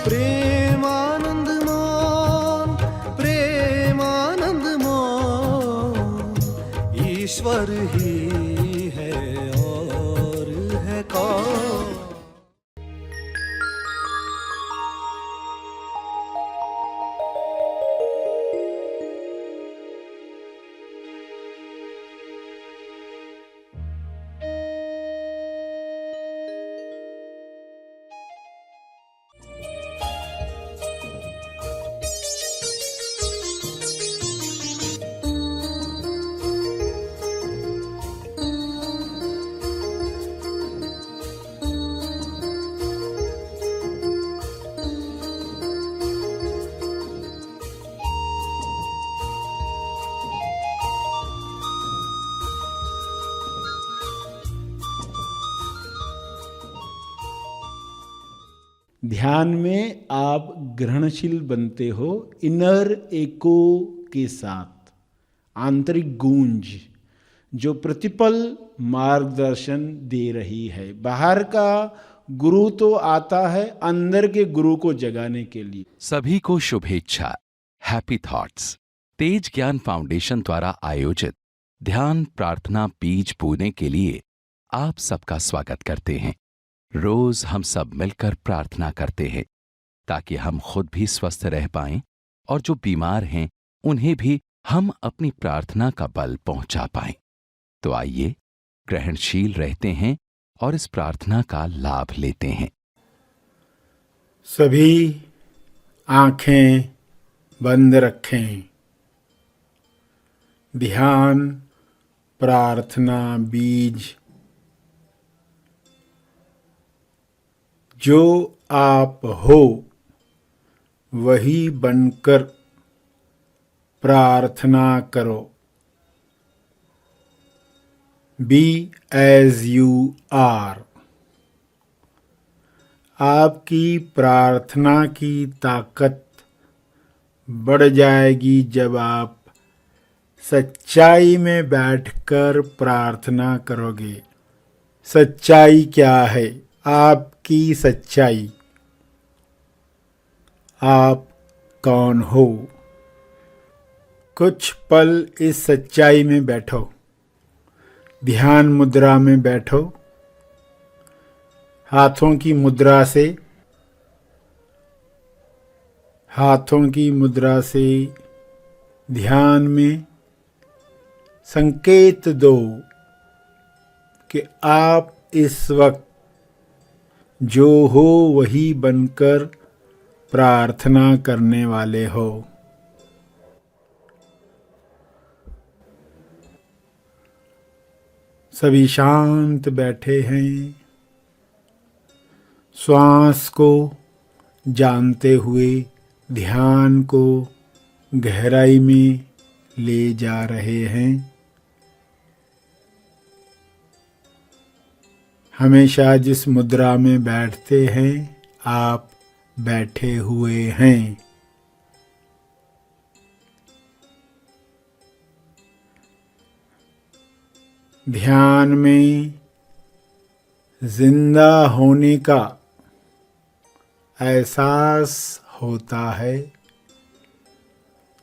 प्रेमानंद मोन, प्रेमानंद मोन, ईश्वर ही है और है कौन। ध्यान में आप ग्रहणशील बनते हो इनर एको के साथ, आंतरिक गूंज जो प्रतिपल मार्गदर्शन दे रही है। बाहर का गुरु तो आता है अंदर के गुरु को जगाने के लिए। सभी को शुभेच्छा। हैप्पी थॉट्स तेज ज्ञान फाउंडेशन द्वारा आयोजित ध्यान प्रार्थना बीज बोने के लिए आप सबका स्वागत करते हैं। रोज हम सब मिलकर प्रार्थना करते हैं ताकि हम खुद भी स्वस्थ रह पाएं और जो बीमार हैं उन्हें भी हम अपनी प्रार्थना का बल पहुंचा पाएं। तो आइए ग्रहणशील रहते हैं और इस प्रार्थना का लाभ लेते हैं। सभी आंखें बंद रखें। ध्यान प्रार्थना बीज। जो आप हो वही बनकर प्रार्थना करो। Be as you are. आपकी प्रार्थना की ताकत बढ़ जाएगी जब आप सच्चाई में बैठकर प्रार्थना करोगे। सच्चाई क्या है? आपकी सच्चाई। आप कौन हो? कुछ पल इस सच्चाई में बैठो। ध्यान मुद्रा में बैठो। हाथों की मुद्रा से ध्यान में संकेत दो कि आप इस वक्त जो हो वही बनकर प्रार्थना करने वाले हो। सभी शांत बैठे हैं। श्वास को जानते हुए ध्यान को गहराई में ले जा रहे हैं। हमेशा जिस मुद्रा में बैठते हैं आप बैठे हुए हैं। ध्यान में जिंदा होने का एहसास होता है,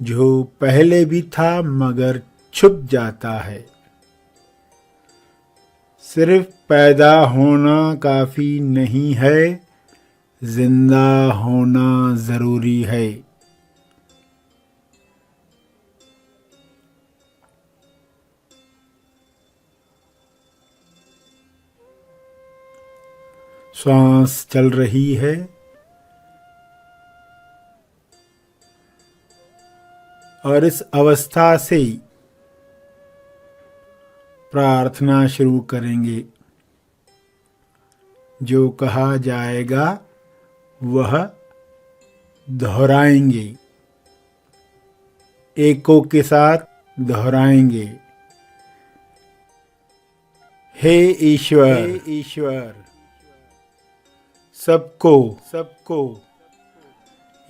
जो पहले भी था मगर छुप जाता है। सिर्फ पैदा होना काफी नहीं है, जिंदा होना जरूरी है। श्वास चल रही है। और इस अवस्था से प्रार्थना शुरू करेंगे। जो कहा जाएगा वह दोहराएंगे, एको के साथ दोहराएंगे। हे ईश्वर, सबको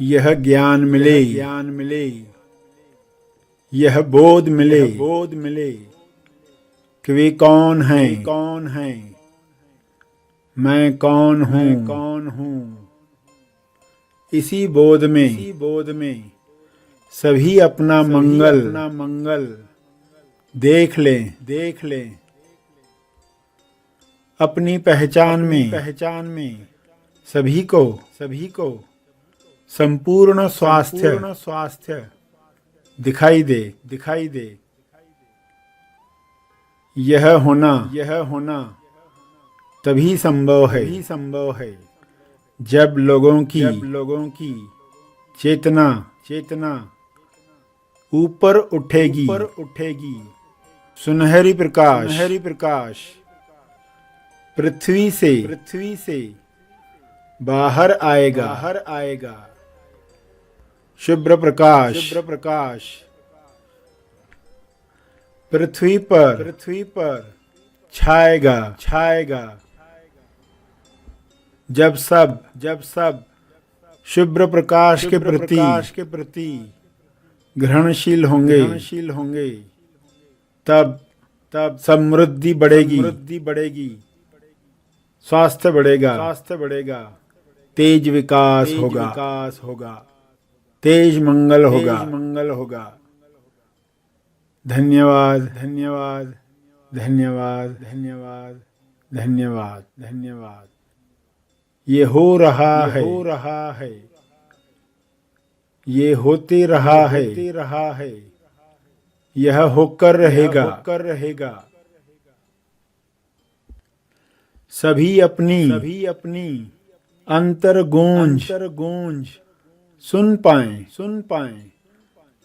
यह ज्ञान मिले, यह बोध मिले कि वे कौन हैं, मैं कौन हूँ। इसी बोध में सभी अपना मंगल देख लें। अपनी पहचान में सभी को संपूर्ण स्वास्थ्य दिखाई दे। यह होना तभी संभव है जब लोगों की चेतना ऊपर उठेगी। सुनहरी प्रकाश पृथ्वी से बाहर आएगा। शुभ्र प्रकाश पृथ्वी पर छाएगा। जब सब शुभ्र प्रकाश के प्रति ग्रहणशील होंगे तब समृद्धि बढ़ेगी, स्वास्थ्य बढ़ेगा, तेज विकास होगा, तेज मंगल होगा। धन्यवाद। ये हो रहा है, ये होते रहा है, यह होकर रहेगा। सभी अपनी अंतर गूंज सुन पाएं।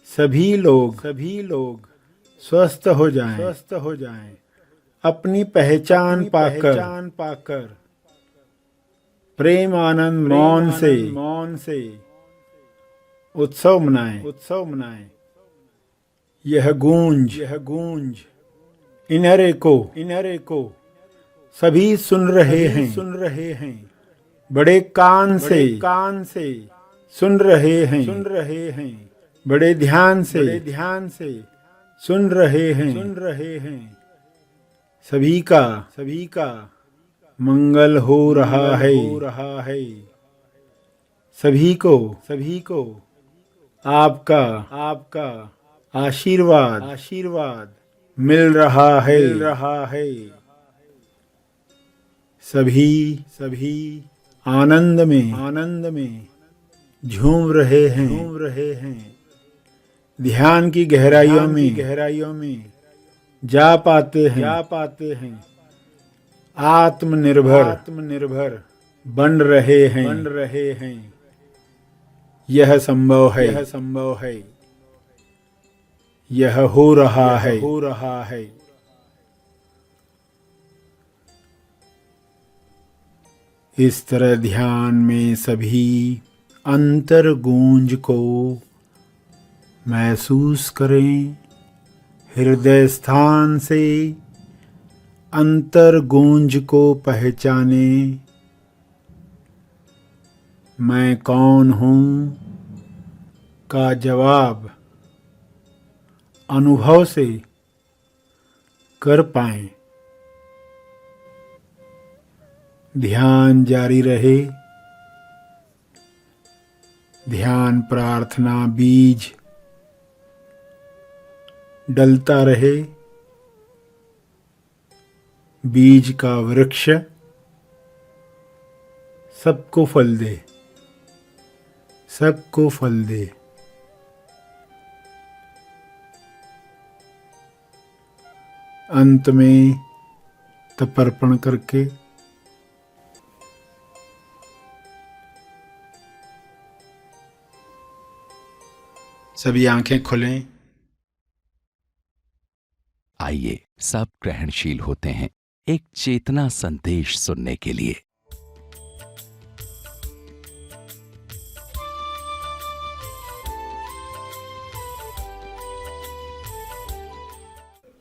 सभी लोग स्वस्थ हो जाएं। अपनी पहचान पाकर प्रेम आनंद मौन से उत्सव मनाएं। यह गूंज इनर एको सभी सुन रहे हैं। बड़े कान से सुन रहे हैं। बड़े ध्यान से सुन रहे हैं। सभी का मंगल हो रहा है। सभी को आपका आशीर्वाद मिल रहा है। सभी आनंद में झूम रहे हैं। ध्यान की गहराइयों में जा पाते हैं। आत्मनिर्भर बन रहे हैं। यह संभव है। यह हो रहा है। इस तरह ध्यान में सभी अंतर गूंज को महसूस करें। हृदय स्थान से अंतर गूंज को पहचाने। मैं कौन हूँ का जवाब अनुभव से कर पाएं। ध्यान जारी रहे। ध्यान प्रार्थना बीज डलता रहे। बीज का वृक्ष सबको फल दे। अंत में तर्पण करके सभी आंखें खोलें। आइए सब ग्रहणशील होते हैं एक चेतना संदेश सुनने के लिए।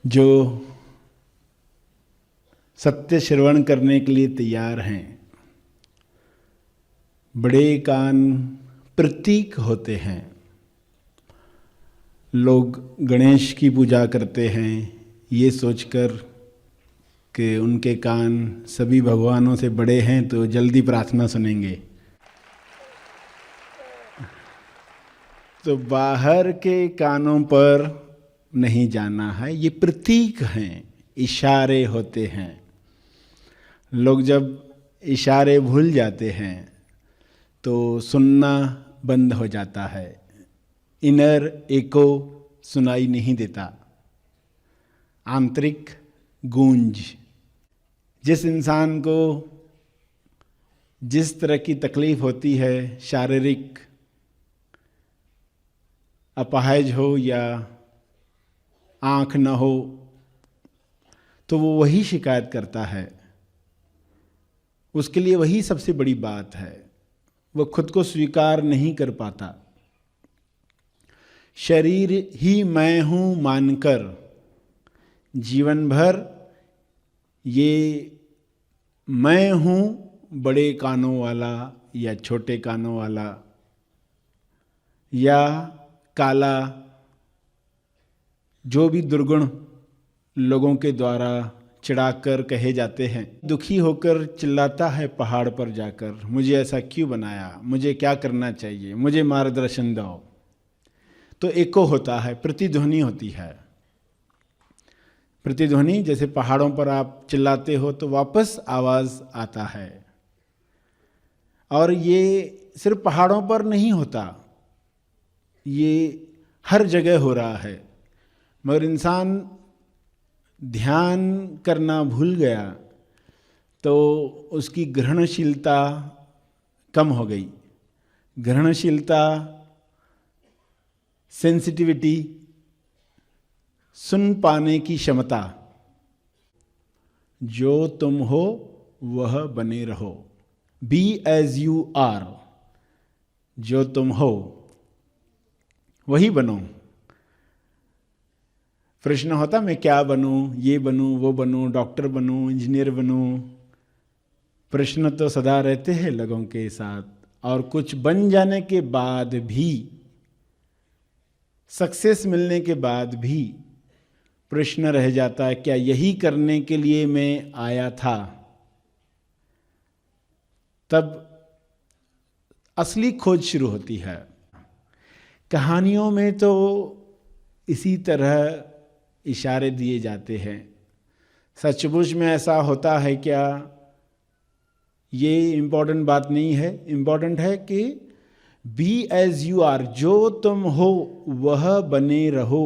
जो सत्य श्रवण करने के लिए तैयार हैं। बड़े कान प्रतीक होते हैं। लोग गणेश की पूजा करते हैं ये सोचकर कि उनके कान सभी भगवानों से बड़े हैं तो जल्दी प्रार्थना सुनेंगे। तो बाहर के कानों पर नहीं जाना है, ये प्रतीक हैं, इशारे होते हैं। लोग जब इशारे भूल जाते हैं तो सुनना बंद हो जाता है, इनर एको सुनाई नहीं देता, आंतरिक गूंज। जिस इंसान को जिस तरह की तकलीफ होती है, शारीरिक अपाहिज हो या आँख न हो, तो वो वही शिकायत करता है, उसके लिए वही सबसे बड़ी बात है। वो खुद को स्वीकार नहीं कर पाता। शरीर ही मैं हूँ मानकर जीवन भर ये मैं हूँ बड़े कानों वाला या छोटे कानों वाला या काला, जो भी दुर्गुण लोगों के द्वारा चिढ़ाकर कहे जाते हैं, दुखी होकर चिल्लाता है पहाड़ पर जाकर, मुझे ऐसा क्यों बनाया, मुझे क्या करना चाहिए, मुझे मार्गदर्शन दो। तो एको होता है, प्रतिध्वनि होती है। प्रतिध्वनि जैसे पहाड़ों पर आप चिल्लाते हो तो वापस आवाज आता है। और ये सिर्फ पहाड़ों पर नहीं होता, ये हर जगह हो रहा है। मगर इंसान ध्यान करना भूल गया तो उसकी ग्रहणशीलता कम हो गई। ग्रहणशीलता, सेंसिटिविटी, सुन पाने की क्षमता। जो तुम हो वह बने रहो, बी एज यू आर। जो तुम हो वही बनो। प्रश्न होता मैं क्या बनूं, ये बनूं, वो बनूं, डॉक्टर बनूं, इंजीनियर बनूं। प्रश्न तो सदा रहते हैं लोगों के साथ। और कुछ बन जाने के बाद भी, सक्सेस मिलने के बाद भी प्रश्न रह जाता है, क्या यही करने के लिए मैं आया था? तब असली खोज शुरू होती है। कहानियों में तो इसी तरह इशारे दिए जाते हैं। सचमुच में ऐसा होता है क्या, ये इम्पोर्टेंट बात नहीं है। इम्पोर्टेंट है कि बी एज यू आर, जो तुम हो वह बने रहो।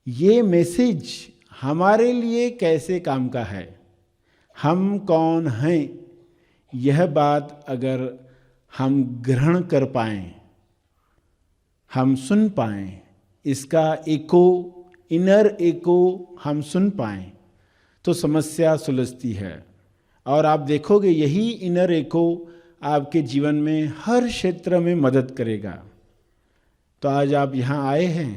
ये मैसेज हमारे लिए कैसे काम का है, हम कौन हैं, यह बात अगर हम ग्रहण कर पाएं, हम सुन पाएं, इसका एको, इनर एको हम सुन पाएं, तो समस्या सुलझती है। और आप देखोगे यही इनर एको आपके जीवन में हर क्षेत्र में मदद करेगा। तो आज आप यहाँ आए हैं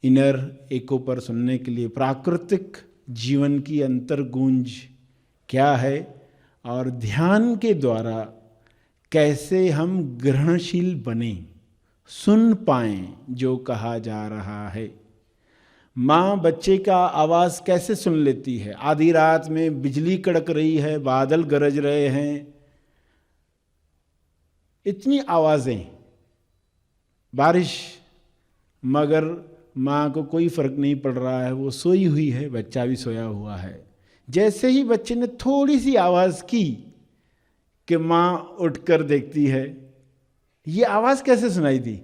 इनर एको पर सुनने के लिए, प्राकृतिक जीवन की अंतर गूंज क्या है और ध्यान के द्वारा कैसे हम ग्रहणशील बने, सुन पाएं जो कहा जा रहा है। माँ बच्चे का आवाज़ कैसे सुन लेती है। आधी रात में बिजली कड़क रही है, बादल गरज रहे हैं, इतनी आवाज़ें, बारिश, मगर माँ को कोई फर्क नहीं पड़ रहा है, वो सोई हुई है, बच्चा भी सोया हुआ है। जैसे ही बच्चे ने थोड़ी सी आवाज़ की कि माँ उठकर देखती है, ये आवाज़ कैसे सुनाई दी?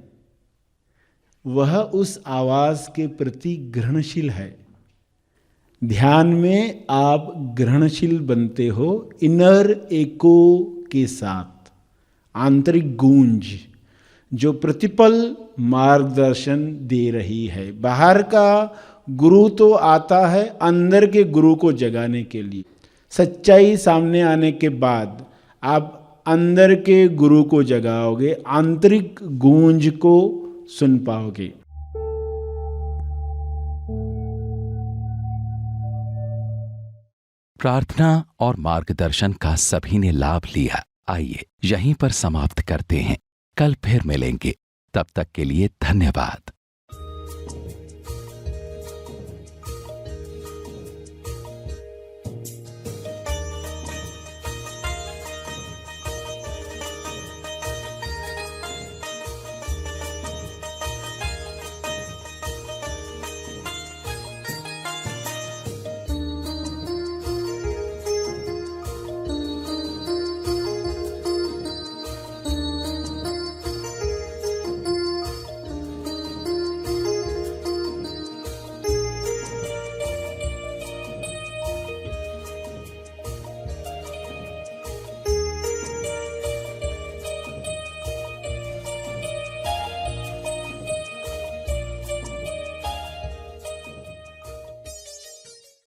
वह उस आवाज़ के प्रति ग्रहणशील है। ध्यान में आप ग्रहणशील बनते हो इनर एको के साथ, आंतरिक गूंज जो प्रतिपल मार्गदर्शन दे रही है। बाहर का गुरु तो आता है अंदर के गुरु को जगाने के लिए। सच्चाई सामने आने के बाद आप अंदर के गुरु को जगाओगे, आंतरिक गूंज को सुन पाओगे। प्रार्थना और मार्गदर्शन का सभी ने लाभ लिया। आइए यहीं पर समाप्त करते हैं, कल फिर मिलेंगे। तब तक के लिए धन्यवाद।